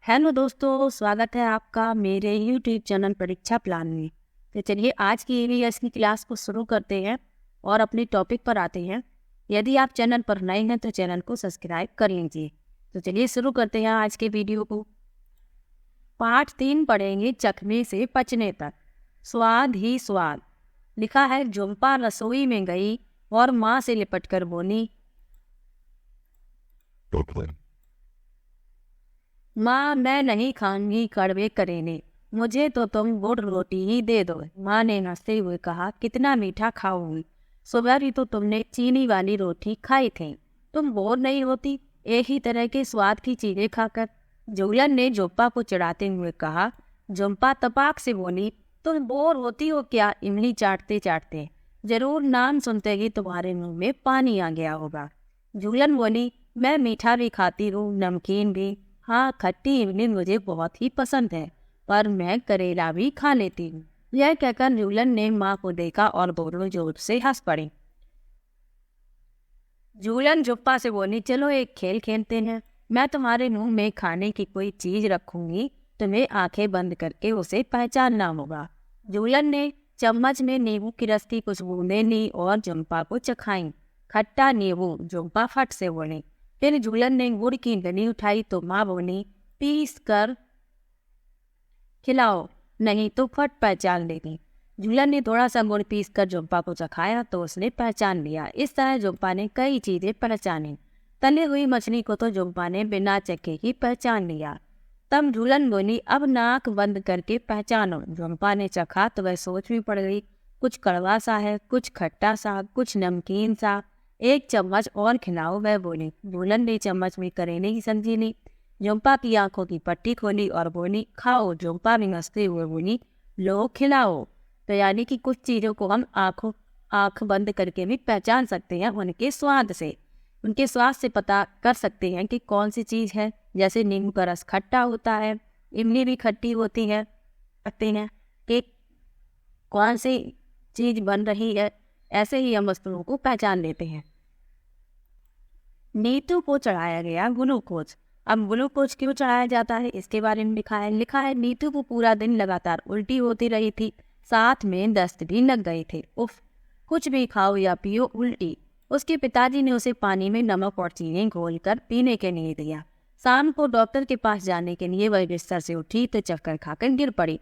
Hello दोस्तों, स्वागत है आपका मेरे यूट्यूब चैनल परीक्षा प्लान में। तो चलिए आज की ईवीएस की क्लास को शुरू करते हैं और अपने टॉपिक पर आते हैं। यदि आप चैनल पर नए हैं तो चैनल को सब्सक्राइब कर लीजिए। तो चलिए शुरू करते हैं आज के वीडियो को। पाठ 3 पढ़ेंगे, चखने से पचने तक। स्वाद ही स्वाद। लिखा है, झुम्पा रसोई में गई और माँ से लिपट कर बोली, माँ मैं नहीं खाऊंगी कड़वे करेले, मुझे तो तुम गुड़ रोटी ही दे दो। माँ ने हंसते हुए कहा, कितना मीठा खाओगी, सुबह भी तो तुमने चीनी वाली रोटी खाई थी, तुम बोर नहीं होती एक ही तरह के स्वाद की चीजें खाकर। जुगलन ने झुम्पा को चिढ़ाते हुए कहा। झुम्पा तपाक से बोली, तुम बोर होती हो क्या इमली चाटते चाटते? जरूर नाम सुनते ही तुम्हारे मुंह में पानी आ गया होगा। जुगलन बोली, मैं मीठा भी खाती हूँ, नमकीन भी। हाँ, खट्टी इमली मुझे बहुत ही पसंद है, पर मैं करेला भी खा लेती हूँ। यह कहकर जुगलन ने माँ को देखा और दोनों जोर से हंस पड़ी। जुगलन झुप्पा से बोली, चलो एक खेल खेलते हैं। मैं तुम्हारे मुंह में खाने की कोई चीज रखूंगी, तुम्हें आंखें बंद करके उसे पहचानना होगा। जुगलन ने चम्मच में नींबू की रस की कुछ बूंदें ली और झुम्पा को चखाई। खट्टा नींबू, झुम्पा फट से बोली। फिर जुगलन ने गुड़ की डली उठाई तो माँ बोली, पीस कर खिलाओ, नहीं तो फट पहचान लेगी। जुगलन ने थोड़ा सा गुड़ पीस कर झुम्पा को चखाया तो उसने पहचान लिया। इस तरह झुम्पा ने कई चीजें पहचानी। तली हुई मछली को तो झुम्पा ने बिना चखे ही पहचान लिया। तब जुगलन बोली, अब नाक बंद करके पहचानो। झुम्पा ने चखा तो वह सोच में पड़ गई, कुछ कड़वा सा है, कुछ खट्टा सा, कुछ नमकीन सा। एक चम्मच और खिलाओ, वह बोली। जुगलन ने चम्मच में करेले की सब्जी ली। झुम्पा की आंखों की पट्टी खोली और बोली, खाओ। झुम्पा भी हंसते हुए बोली, लो खिलाओ। तो यानी कि कुछ चीज़ों को हम आंख बंद करके भी पहचान सकते हैं उनके स्वाद से। उनके स्वाद से पता कर सकते हैं कि कौन सी चीज़ है। जैसे नींबू का रस खट्टा होता है, इमली भी खट्टी होती है, कहते हैं कि कौन सी चीज़ बन रही है। ऐसे ही हम वस्तुओं को पहचान लेते हैं। नीतू को चढ़ाया गया ग्लूकोज। अब ग्लूकोज क्यों चढ़ाया जाता है इसके बारे में लिखा है, नीतू को पूरा दिन लगातार उल्टी होती रही थी, साथ में दस्त भी लग गए थे। उफ, कुछ भी खाओ या पियो उल्टी। उसके पिताजी ने उसे पानी में नमक और चीनी घोलकर पीने के लिए दिया। शाम को डॉक्टर के पास जाने के लिए वह बिस्तर से उठी तो चक्कर खाकर गिर पड़ी।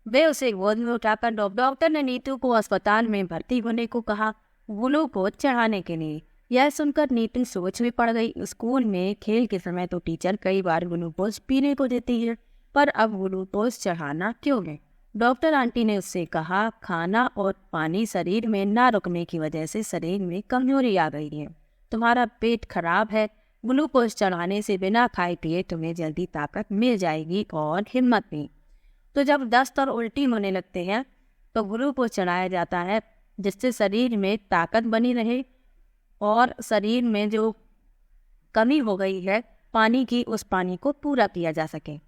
वे उसे गोद में उठाकर डॉक्टर ने नीतू को अस्पताल में भर्ती होने को कहा, ग्लूकोज चढ़ाने के लिए। यह सुनकर नीतू सोच में पड़ गई। स्कूल में खेल के समय तो टीचर कई बार ग्लूकोज पीने को देती है, पर अब ग्लूकोज चढ़ाना क्यों है? डॉक्टर आंटी ने उससे कहा, खाना और पानी शरीर में ना रुकने की वजह से शरीर में कमजोरी आ गई है, तुम्हारा पेट खराब है। ग्लूकोज चढ़ाने से बिना खाए पिए तुम्हें जल्दी ताकत मिल जाएगी और हिम्मत भी। तो जब दस्त और उल्टी होने लगते हैं तो ग्लूकोज चढ़ाया जाता है, जिससे शरीर में ताकत बनी रहे और शरीर में जो कमी हो गई है पानी की, उस पानी को पूरा किया जा सके।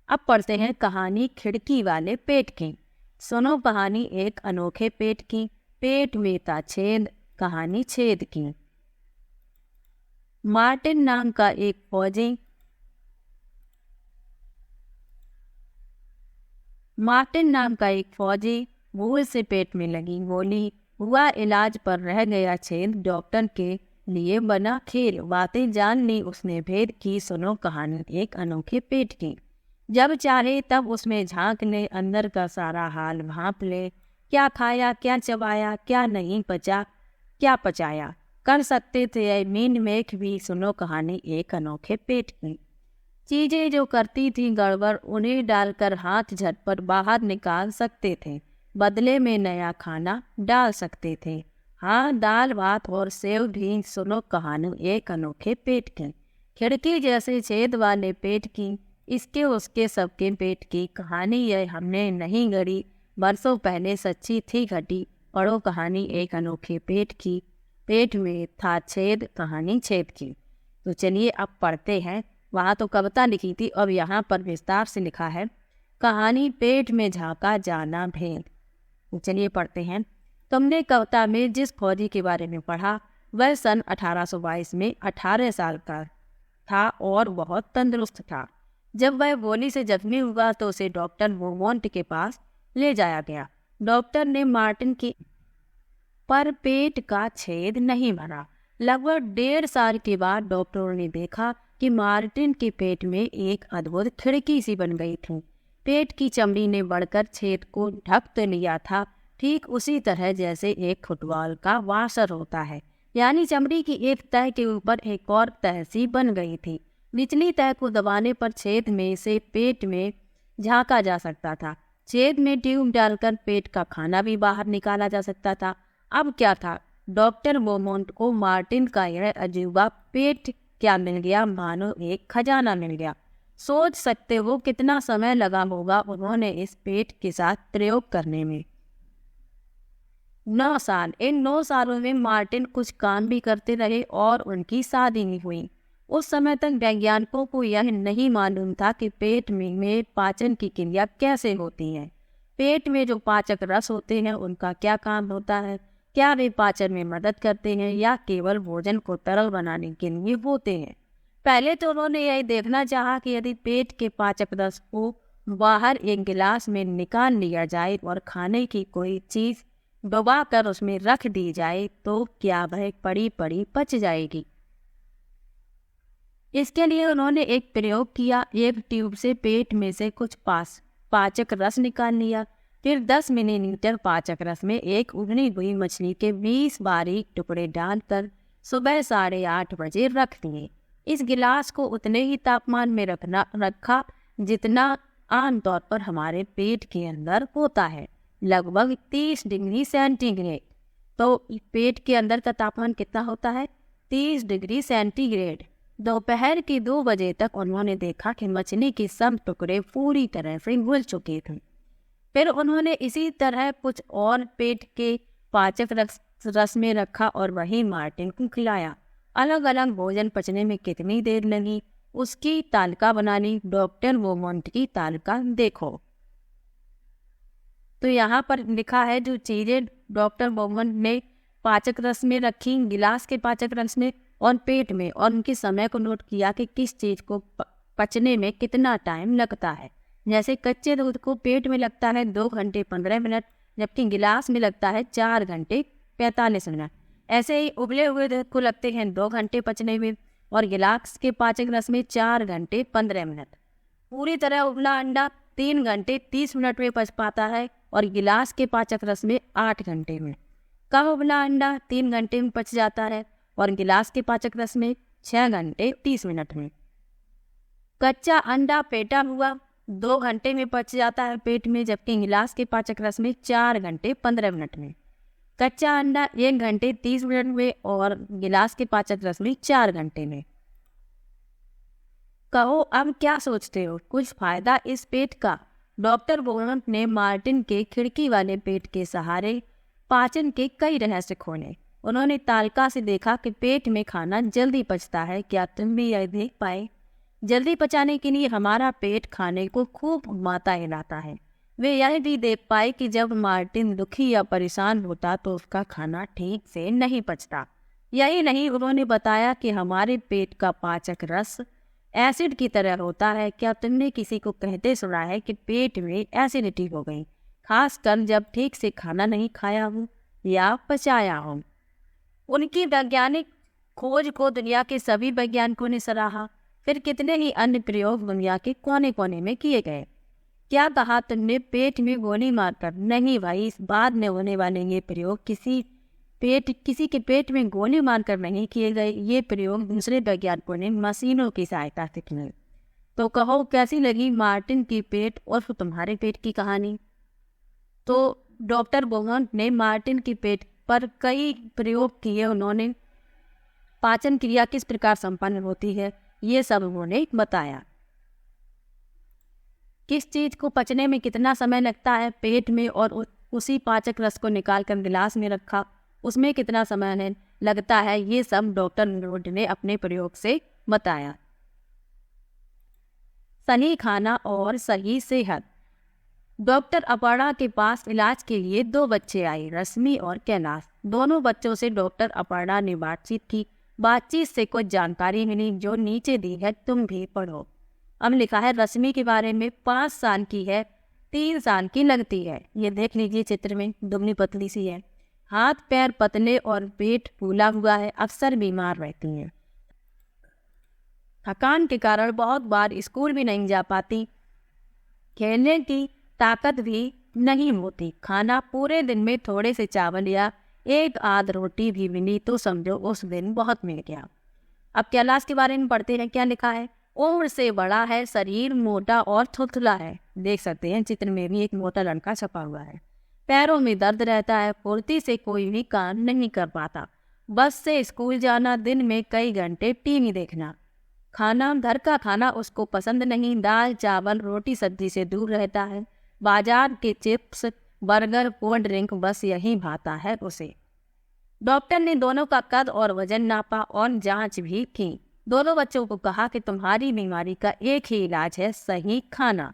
अब पढ़ते हैं कहानी खिड़की वाले पेट की। सुनो कहानी एक अनोखे पेट की, पेट में था छेद, कहानी छेद की। मार्टिन नाम का एक फौजी भूल से पेट में लगी गोली, हुआ इलाज पर रह गया छेद, डॉक्टर के लिए बना खेल, बातें जान ली उसने भेद की। सुनो कहानी एक अनोखे पेट की। जब चाहे तब उसमें झांक ले, अंदर का सारा हाल भांप ले, क्या खाया क्या चबाया, क्या नहीं पचा क्या पचाया, कर सकते थे मीन मेख भी। सुनो कहानी एक अनोखे पेट की। चीजें जो करती थी गड़बड़, उन्हें डालकर हाथ झटपट बाहर निकाल सकते थे, बदले में नया खाना डाल सकते थे। हाँ, दाल भात और सेव भी। सुनो कहानी एक अनोखे पेट की। खिड़की जैसे छेद वाले पेट की, इसके उसके सबके पेट की कहानी यह हमने नहीं गढ़ी, बरसों पहले सच्ची थी घटी। पढ़ो कहानी एक अनोखे पेट की, पेट में था छेद, कहानी छेद की। तो चलिए अब पढ़ते हैं। वहाँ तो कविता लिखी थी, अब यहाँ पर विस्तार से लिखा है, कहानी पेट में झांका जाना भेद। तो चलिए पढ़ते हैं। तुमने कविता में जिस फौजी के बारे में पढ़ा वह सन 1822 में 18 साल का था और बहुत तंदुरुस्त था। जब वह गोली से जख्मी हुआ तो उसे डॉक्टर मोमोंट के पास ले जाया गया। डॉक्टर ने मार्टिन की पर पेट का छेद नहीं भरा। लगभग 1.5 साल के बाद डॉक्टरों ने देखा कि मार्टिन के पेट में एक अद्भुत खिड़की सी बन गई थी। पेट की चमड़ी ने बढ़कर छेद को ढक तो लिया था, ठीक उसी तरह जैसे एक फुटबॉल का वाशर होता है। यानी चमड़ी की एक तह के ऊपर एक और तह सी बन गई थी। निचली तह को दबाने पर छेद में से पेट में झांका जा सकता था। छेद में ट्यूब डालकर पेट का खाना भी बाहर निकाला जा सकता था। अब क्या था, डॉक्टर मोमोंट को मार्टिन का यह अजूबा पेट क्या मिल गया, मानो एक खजाना मिल गया। सोच सकते हो कितना समय लगा होगा उन्होंने इस पेट के साथ प्रयोग करने में। 9 साल। इन 9 सालों में मार्टिन कुछ काम भी करते रहे और उनकी शादी भी हुई। उस समय तक वैज्ञानिकों को यह नहीं मालूम था कि पेट में पाचन की क्रिया कैसे होती है। पेट में जो पाचक रस होते हैं उनका क्या काम होता है, क्या वे पाचन में मदद करते हैं या केवल भोजन को तरल बनाने के लिए होते हैं। पहले तो उन्होंने यही देखना चाहा कि यदि पेट के पाचक रस को बाहर एक गिलास में निकाल लिया जाए और खाने की कोई चीज दबा कर उसमें रख दी जाए तो क्या वह पड़ी पड़ी पच जाएगी। इसके लिए उन्होंने एक प्रयोग किया। एक ट्यूब से पेट में से कुछ पाचक रस निकाल लिया। फिर 10 मिलीलीटर पाचक रस में एक उबली हुई मछली के 20 बारीक टुकड़े डालकर सुबह 8:30 बजे रख दिए। इस गिलास को उतने ही तापमान में रखा जितना आमतौर पर हमारे पेट के अंदर होता है, लगभग 30 डिग्री सेंटीग्रेड। तो पेट के अंदर का तापमान कितना होता है, 30 डिग्री सेंटीग्रेड। दोपहर के 2 बजे तक उन्होंने देखा कि मछली के सब टुकड़े पूरी तरह से घुल चुके थे। फिर उन्होंने इसी तरह कुछ और पेट के पाचक रस में रखा और वही मार्टिन को खिलाया। अलग अलग भोजन पचने में कितनी देर लगी उसकी तालिका बना ली। डॉक्टर मोमोंट की तालिका देखो। तो यहाँ पर लिखा है जो चीजें डॉक्टर मोमोंट ने पाचक रस में रखी, गिलास के पाचक रस में और पेट में, और उनके समय को नोट किया कि किस चीज को पचने में कितना टाइम लगता है। जैसे कच्चे दूध को पेट में लगता है 2 घंटे 15 मिनट, जबकि गिलास में लगता है 4 घंटे 45 मिनट। ऐसे ही उबले हुए दूध को लगते हैं 2 घंटे पचने में और गिलास के पाचक रस में 4 घंटे 15 मिनट। पूरी तरह उबला अंडा 3 घंटे 30 मिनट में पच पाता है और गिलास के पाचक रस में 8 घंटे में। कम उबला अंडा 3 घंटे में पच जाता है और गिलास के पाचक रस में 6 घंटे 30 मिनट में। कच्चा अंडा फेंटा हुआ 2 घंटे में पच जाता है पेट में, जबकि गिलास के पाचक रस में 4 घंटे 15 मिनट में। कच्चा अंडा 1 घंटे 30 मिनट में और गिलास के पाचक रस में 4 घंटे में। कहो अब क्या सोचते हो, कुछ फायदा इस पेट का? डॉक्टर मोमोंट ने मार्टिन के खिड़की वाले पेट के सहारे पाचन के कई रहस्य खोले। उन्होंने तालिका से देखा कि पेट में खाना जल्दी पचता है। क्या तुम भी यह देख पाए? जल्दी पचाने के लिए हमारा पेट खाने को खूब घुमाता हिलाता है। वे यह भी देख पाए कि जब मार्टिन दुखी या परेशान होता तो उसका खाना ठीक से नहीं पचता। यही नहीं, उन्होंने बताया कि हमारे पेट का पाचक रस एसिड की तरह होता है। क्या तुमने किसी को कहते सुना है कि पेट में एसिडिटी हो गई, खासकर जब ठीक से खाना नहीं खाया हो या पचाया हो? उनकी वैज्ञानिक खोज को दुनिया के सभी वैज्ञानिकों ने सराहा। फिर कितने ही अन्य प्रयोग दुनिया के कोने कोने में किए गए। क्या कहा तुमने, पेट में गोली मारकर? नहीं भाई, इस बाद में होने वाले ये प्रयोग किसी के पेट में गोली मारकर नहीं किए गए। ये प्रयोग दूसरे वैज्ञानिकों ने मशीनों की सहायता से किए। तो कहो कैसी लगी मार्टिन की पेट और तुम्हारे पेट की कहानी? तो डॉक्टर मोमोंट ने मार्टिन की पेट पर कई प्रयोग किए। उन्होंने पाचन क्रिया किस प्रकार संपन्न होती है ये सब उन्होंने बताया। किस चीज को पचने में कितना समय लगता है पेट में, और उसी पाचक रस को निकालकर गिलास में रखा, उसमें कितना समय लगता है, ये सब डॉक्टर मोमोंट ने अपने प्रयोग से बताया। सही खाना और सही सेहत। डॉक्टर अपर्णा के पास इलाज के लिए 2 बच्चे आए, रश्मि और कैलाश। दोनों बच्चों से डॉक्टर अपर्णा ने बातचीत की। बातचीत से कुछ जानकारी मिली जो नीचे दी है, तुम भी पढ़ो। अब लिखा है रश्मि के बारे में, 5 साल की है, 3 साल की लगती है। ये देख लीजिए चित्र में, दुबली पतली सी है, हाथ पैर पतले और पेट फूला हुआ है, अक्सर बीमार रहती हैं। थकान के कारण बहुत बार स्कूल भी नहीं जा पाती, खेलने की ताकत भी नहीं होती। खाना पूरे दिन में थोड़े से चावल या एक आध रोटी भी मिली तो समझो उस दिन बहुत मिल गया। अब कैलाश के बारे में पढ़ते हैं, क्या लिखा है। उम्र से बड़ा है, शरीर मोटा और थुथला है। देख सकते हैं चित्र में भी एक मोटा लड़का छपा हुआ है। पैरों में दर्द रहता है, फुर्ती से कोई भी काम नहीं कर पाता। बस से स्कूल जाना, दिन में कई घंटे टीवी देखना। खाना, घर का खाना उसको पसंद नहीं, दाल चावल रोटी सब्जी से दूर रहता है। बाजार के चिप्स बर्गर कोल्ड ड्रिंक बस यही भाता है उसे। डॉक्टर ने दोनों का कद और वजन नापा और जांच भी की। दोनों बच्चों को कहा कि तुम्हारी बीमारी का एक ही इलाज है, सही खाना।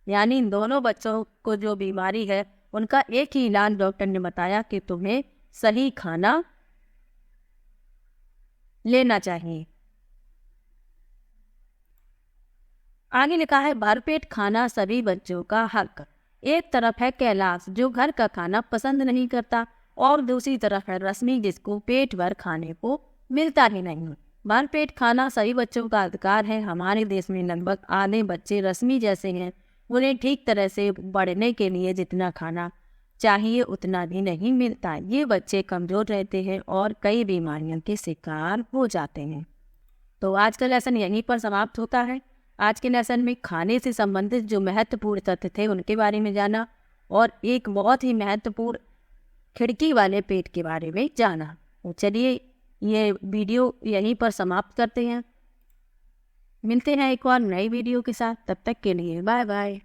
यानी दोनों बच्चों को जो बीमारी है उनका एक ही इलाज डॉक्टर ने बताया कि तुम्हें सही खाना लेना चाहिए। आगे लिखा है भरपेट खाना सभी बच्चों का हक। एक तरफ है कैलाश जो घर का खाना पसंद नहीं करता और दूसरी तरफ है रश्मि जिसको पेट भर खाने को मिलता ही नहीं। भरपेट खाना सभी बच्चों का अधिकार है। हमारे देश में लगभग आधे बच्चे रश्मि जैसे हैं। उन्हें ठीक तरह से बढ़ने के लिए जितना खाना चाहिए उतना भी नहीं मिलता। ये बच्चे कमज़ोर रहते हैं और कई बीमारियों के शिकार हो जाते हैं। तो आज का लेसन यहीं पर समाप्त होता है। आज के लेसन में खाने से संबंधित जो महत्वपूर्ण तथ्य थे उनके बारे में जाना और एक बहुत ही महत्वपूर्ण खिड़की वाले पेट के बारे में जाना। तो चलिए ये वीडियो यहीं पर समाप्त करते हैं। मिलते हैं एक और नई वीडियो के साथ, तब तक के लिए बाय बाय।